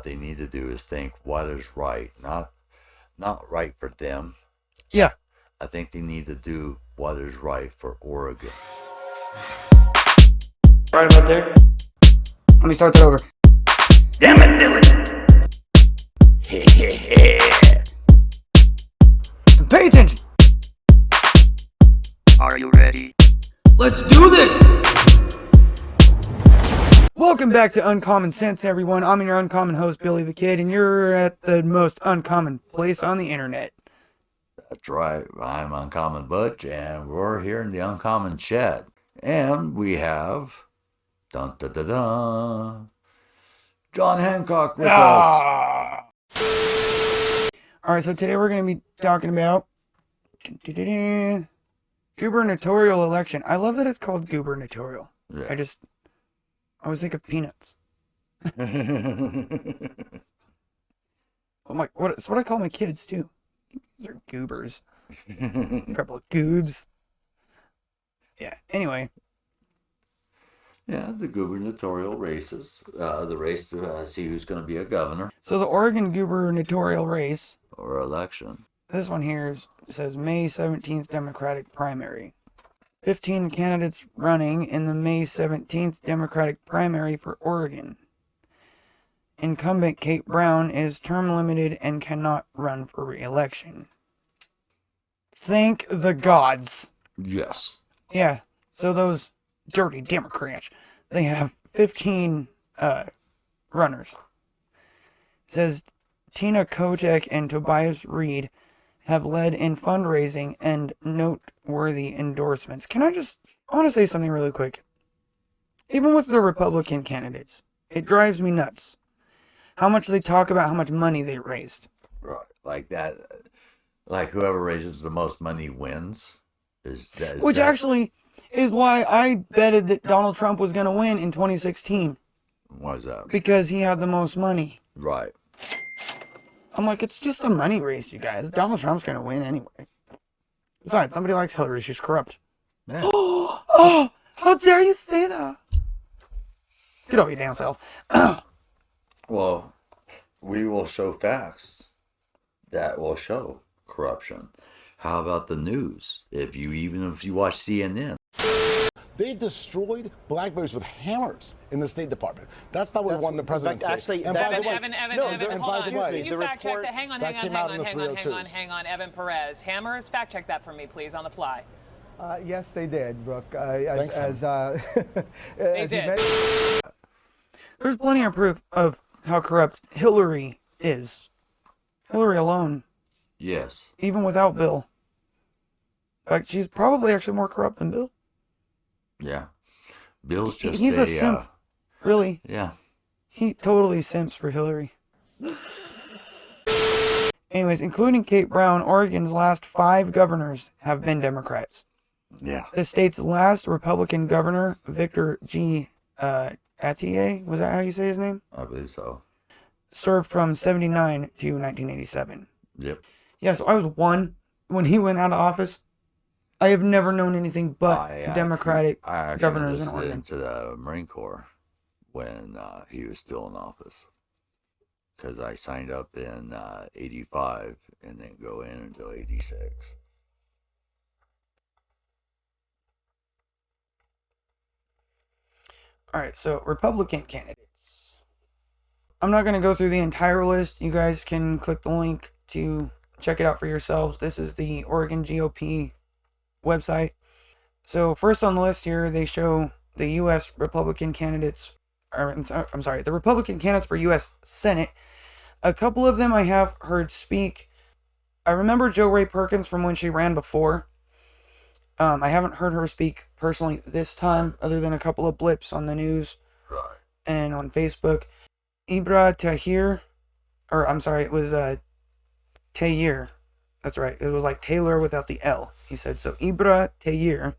what they need to do is think what is right, not right for them. Yeah. I think they need to do what is right for Oregon. Right about there. Let me start that over. Damn it, Dylan! Pay attention. Are you ready? Let's do this! Welcome back to Uncommon Sense, everyone. I'm your uncommon host, Billy the Kid, and you're at the most uncommon place on the internet. That's right. I'm Uncommon Butch, and we're here in the Uncommon Chat. And we have... Dun dun dun dun... John Hancock with us. Alright, so today we're going to be talking about... Gubernatorial Election. I love that it's called gubernatorial. Yeah. I always think of peanuts. It's what I call my kids, too. These are goobers. A couple of goobs. Yeah, anyway. Yeah, the gubernatorial races. The race to see who's going to be a governor. So the Oregon gubernatorial race. Or election. This one here says May 17th Democratic primary. 15 candidates running in the May 17th Democratic primary for Oregon. Incumbent Kate Brown is term limited and cannot run for re-election. Thank the gods. Yes. Yeah, so those dirty Democrats, they have 15 runners. It says Tina Kotek and Tobias Reed have led in fundraising and noteworthy endorsements. I want to say something really quick. Even with the Republican candidates, it drives me nuts how much they talk about how much money they raised. Right. Like that. Like whoever raises the most money wins. Which actually is why I betted that Donald Trump was going to win in 2016. Why is that? Because he had the most money. Right. I'm like, it's just a money race, you guys. Donald Trump's going to win anyway. Besides, somebody likes Hillary. She's corrupt. Yeah. Oh, how dare you say that? Get over your damn self. Well, we will show facts that will show corruption. How about the news? Even if you watch CNN. They destroyed BlackBerries with hammers in the State Department. That's not what won the presidency. Actually, and by the way, Evan, and hold by on. the way, Can you fact check that? Hang on, Evan Perez. Hammers, fact check that for me, please, on the fly. Yes, they did, Brooke. They did. There's plenty of proof of how corrupt Hillary is. Hillary alone. Yes. Even without Bill. In fact, she's probably actually more corrupt than Bill. Yeah. Bill's just He's a simp. Really. Yeah. He totally simps for Hillary. Anyways, including Kate Brown, Oregon's last 5 governors have been Democrats. Yeah. The state's last Republican governor, Victor G. Atier, was that how you say his name? I believe so. Served from 79 to 1987. Yep. Yeah, so I was 1 when he went out of office. I have never known anything but Democratic governors in Oregon. I actually to the Marine Corps when he was still in office. Because I signed up in 85 and didn't go in until 86. Alright, so Republican candidates. I'm not going to go through the entire list. You guys can click the link to check it out for yourselves. This is the Oregon GOP website. So first on the list here, they show the U.S. Republican candidates. The Republican candidates for U.S. Senate. A couple of them I have heard speak. I remember Jo Ray Perkins from when she ran before. I haven't heard her speak personally this time, other than a couple of blips on the news and on Facebook. Ibra Tahir, it was Tahir. That's right. It was like Taylor without the L. He said, so Ibra Tahir.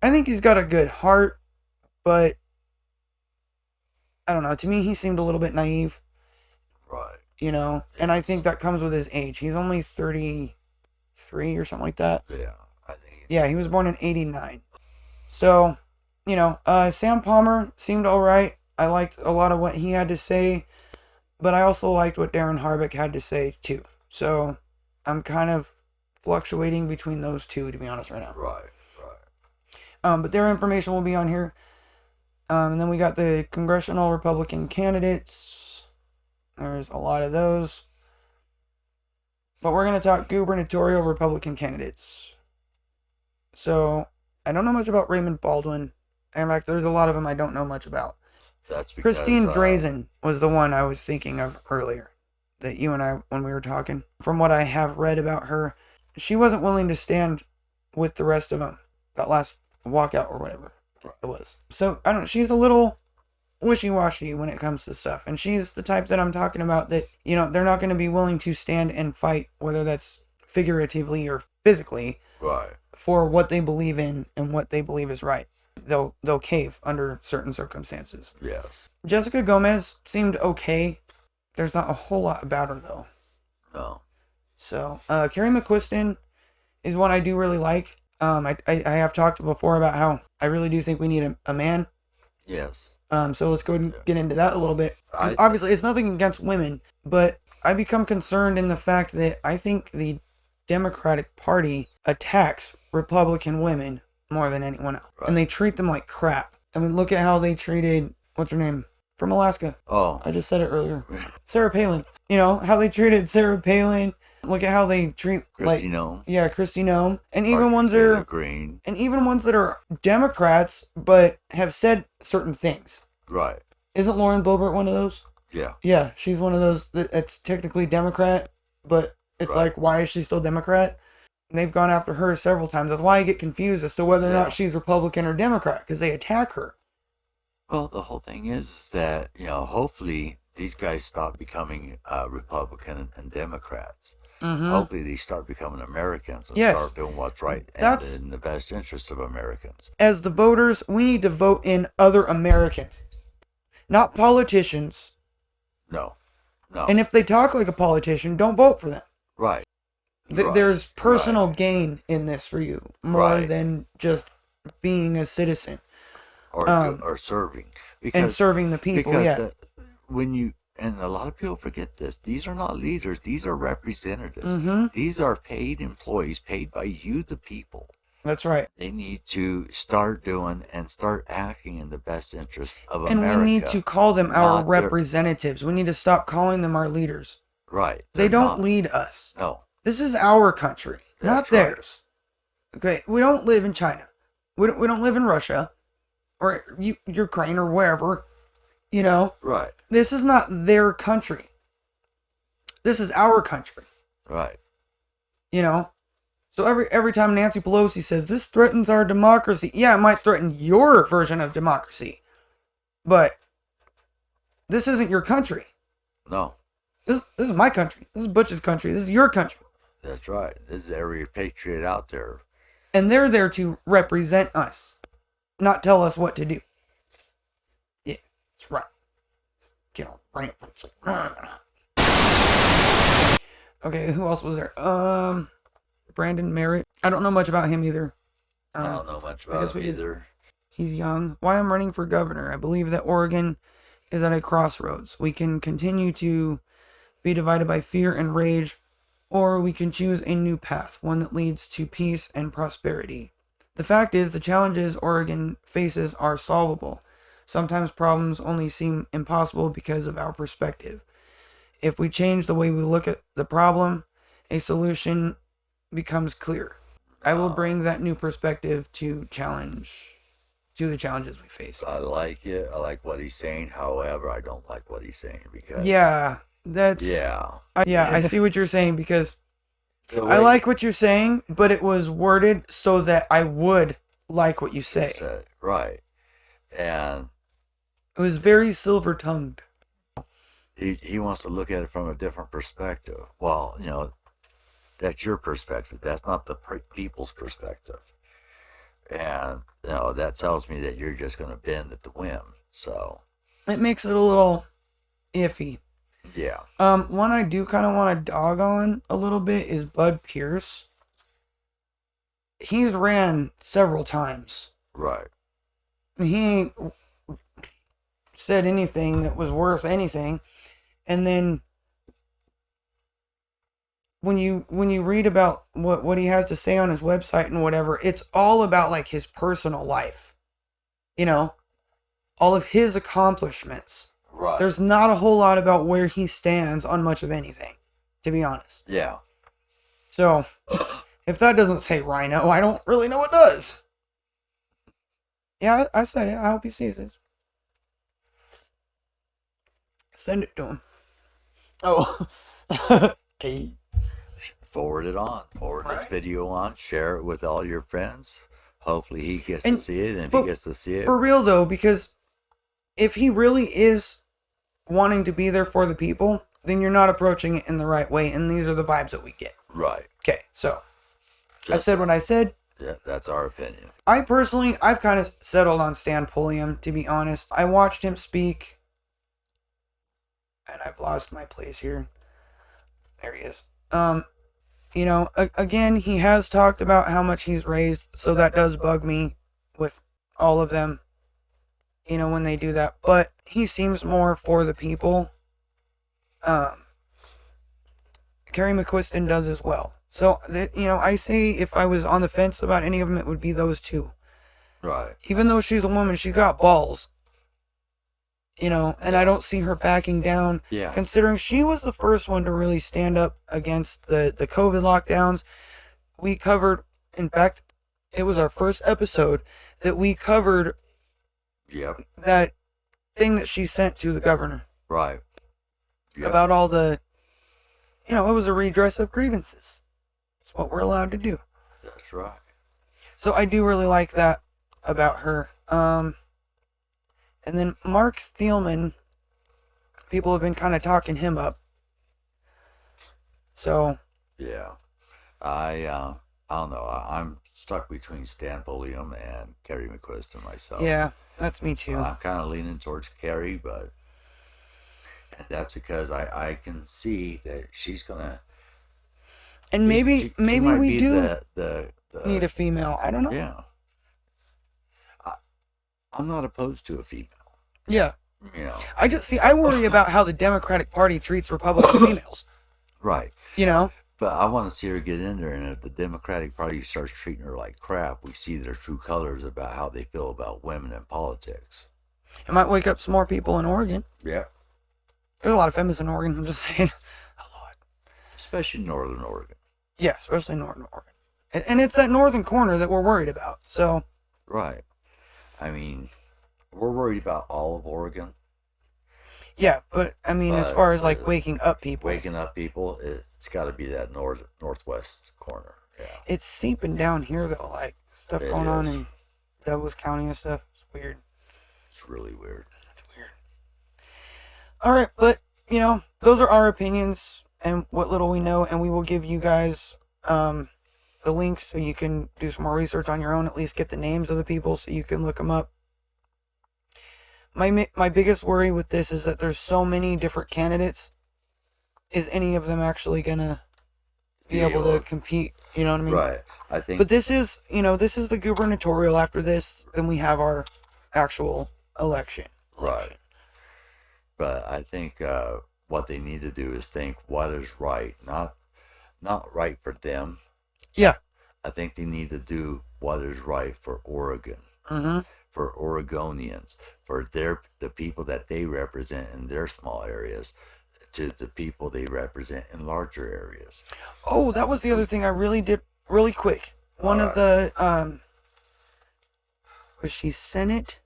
I think he's got a good heart, but I don't know. To me, he seemed a little bit naive. Right. You know, and I think that comes with his age. He's only 33 or something like that. Yeah, I think. Yeah, he was born in 89. So, Sam Palmer seemed all right. I liked a lot of what he had to say. But I also liked what Darren Harbeck had to say too. So I'm kind of fluctuating between those two, to be honest, right now. Right. But their information will be on here. And then we got the congressional Republican candidates. There's a lot of those. But we're going to talk gubernatorial Republican candidates. So, I don't know much about Raymond Baldwin. In fact, there's a lot of them I don't know much about. That's because Christine Drazen was the one I was thinking of earlier. That you and I, when we were talking. From what I have read about her, she wasn't willing to stand with the rest of them. That last walkout or whatever it was. So, I don't know. She's a little wishy-washy when it comes to stuff. And she's the type that I'm talking about that, you know, they're not going to be willing to stand and fight, whether that's figuratively or physically, right, for what they believe in and what they believe is right. They'll cave under certain circumstances. Yes. Jessica Gomez seemed okay. There's not a whole lot about her, though. No. So, Kerry McQuisten is one I do really like. I have talked before about how I really do think we need a man. Yes. So let's go ahead and get into that a little bit. Because obviously it's nothing against women, but I become concerned in the fact that I think the Democratic Party attacks Republican women more than anyone else. Right. And they treat them like crap. I mean, look at how they treated, what's her name? From Alaska. Oh. I just said it earlier. Sarah Palin. You know, how they treated Sarah Palin. Look at how they treat Kristi Noem. Yeah, Kristi Noem. And even ones that are green. And even ones that are Democrats but have said certain things. Right. Isn't Lauren Boebert one of those? Yeah. Yeah, she's one of those that's technically Democrat, but it's like, why is she still Democrat? And they've gone after her several times. That's why I get confused as to whether or not she's Republican or Democrat, because they attack her. Well, the whole thing is that, you know, hopefully these guys stop becoming Republican and Democrats. Mm-hmm. Hopefully they start becoming Americans and start doing what's right and in the best interest of Americans. As the voters, we need to vote in other Americans, not politicians. No. And if they talk like a politician, don't vote for them. Right. There's personal gain in this for you more than just being a citizen or serving and serving the people. Because when you and a lot of people forget this, these are not leaders; these are representatives. Mm-hmm. These are paid employees, paid by you, the people. That's right. They need to start doing and start acting in the best interest of America. And we need to call them our representatives. We need to stop calling them our leaders. Right. They don't lead us. No. This is our country, not theirs. Okay, we don't live in China. We don't live in Russia or Ukraine or wherever, you know. Right. This is not their country. This is our country. Right. You know. So every time Nancy Pelosi says this threatens our democracy, yeah, it might threaten your version of democracy, but this isn't your country. No. This is my country. This is Butch's country. This is your country. That's right. This is every patriot out there. And they're there to represent us, not tell us what to do. Yeah, that's right. Get on, bring it. Okay, who else was there? Brandon Merritt. I don't know much about him either. I don't know much about him either. He's young. Why I'm running for governor. I believe that Oregon is at a crossroads. We can continue to be divided by fear and rage, or we can choose a new path, one that leads to peace and prosperity. The fact is, the challenges Oregon faces are solvable. Sometimes problems only seem impossible because of our perspective. If we change the way we look at the problem, a solution becomes clear. I will bring that new perspective to the challenges we face. I like it. I like what he's saying. However, I don't like what he's saying because I see what you're saying because I like what you're saying, but it was worded so that I would like what you say. Right. And it was very silver-tongued. He wants to look at it from a different perspective. Well, you know, that's your perspective. That's not the people's perspective. And, you know, that tells me that you're just going to bend at the whim. So it makes it a little iffy. Yeah. One I do kind of want to dog on a little bit is Bud Pierce. He's ran several times. Right. He ain't said anything that was worth anything. And then when you read about what he has to say on his website and whatever, it's all about like his personal life. You know, all of his accomplishments. Right. There's not a whole lot about where he stands on much of anything, to be honest. Yeah. So, if that doesn't say Rhino, I don't really know what does. Yeah, I said it. I hope he sees it. Send it to him. Oh. Hey. Forward it on. Forward this video on. Share it with all your friends. Hopefully he gets to see it. And if he gets to see it. For real, though, because if he really is wanting to be there for the people, then you're not approaching it in the right way. And these are the vibes that we get. Right. Okay, so I said what I said. Yeah, that's our opinion. I've kind of settled on Stan Pulliam, to be honest. I watched him speak. And I've lost my place here. There he is. You know, again, he has talked about how much he's raised, so that does bug me with all of them, you know, when they do that. But he seems more for the people. Kerry McQuisten does as well. So, you know, I say if I was on the fence about any of them, it would be those two. Right. Even though she's a woman, she's got balls. You know, and I don't see her backing down. Yeah. Considering she was the first one to really stand up against the COVID lockdowns. We covered, in fact, it was our first episode that we covered that thing that she sent to the governor. Right. Yep. About all the, you know, it was a redress of grievances. It's what we're allowed to do. That's right. So I do really like that about her. And then Mark Thielman, people have been kind of talking him up. So. Yeah. I don't know. I'm stuck between Stan Pulliam and Kerry McQuisten myself. Yeah, that's me too. I'm kind of leaning towards Kerry, but that's because I can see that she's gonna. And maybe she might we be do the need a female. I don't know. Yeah. I'm not opposed to a female. Yeah. You know. I worry about how the Democratic Party treats Republican females. Right. You know? But I want to see her get in there, and if the Democratic Party starts treating her like crap, we see their true colors about how they feel about women in politics. It might wake up some more people in Oregon. Yeah. There's a lot of feminists in Oregon, I'm just saying. A lot. Especially Northern Oregon. Yeah, especially Northern Oregon. And it's that northern corner that we're worried about, so. Right. I mean, we're worried about all of Oregon. Yeah, but, I mean, as far as, like, waking up people. Waking up people, it's got to be that northwest corner. Yeah. It's seeping down here, though, like, stuff going on in Douglas County and stuff. It's weird. It's really weird. It's weird. Alright, but, you know, those are our opinions and what little we know, and we will give you guys, the links so you can do some more research on your own, at least get the names of the people so you can look them up. My biggest worry with this is that there's so many different candidates. Is any of them actually gonna be able to compete? You know what I mean? Right. I think. But this is, you know, this is the gubernatorial. After this, then we have our actual election. Right. But I think what they need to do is think what is right, not right for them. Yeah. I think they need to do what is right for Oregon. Mm-hmm. For Oregonians, for the people that they represent in their small areas, to the people they represent in larger areas. Oh, that was the other thing I really did really quick. One of the was she Senate?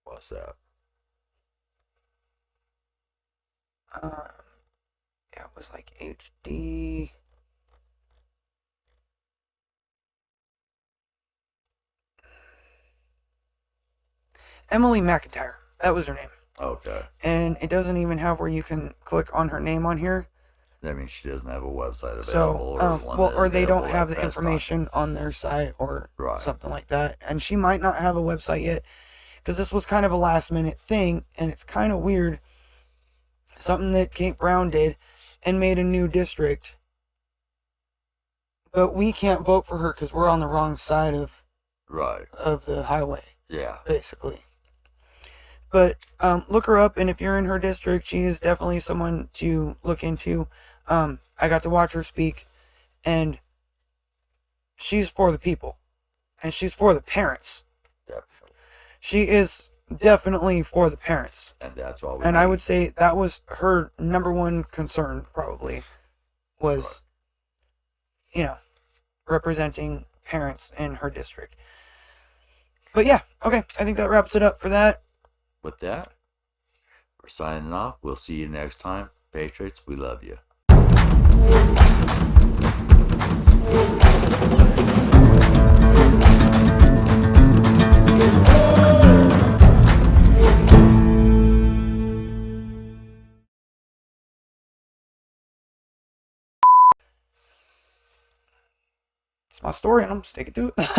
What's that? Yeah, it was like HD. Emily McIntyre. That was her name. Okay. And it doesn't even have where you can click on her name on here. That means she doesn't have a website available. Or they don't have the information on their site or something like that. And she might not have a website yet. Because this was kind of a last minute thing. And it's kind of weird. Something that Kate Brown did and made a new district. But we can't vote for her because we're on the wrong side of the highway. Yeah. Basically. But look her up, and if you're in her district, she is definitely someone to look into. I got to watch her speak, and she's for the people, and she's for the parents. Definitely. She is definitely for the parents. And that's what we And need. I would say that was her number one concern, probably, was, representing parents in her district. But yeah, okay, I think that wraps it up for that. With that, we're signing off. We'll see you next time. Patriots, we love you. It's my story, and I'm sticking to it.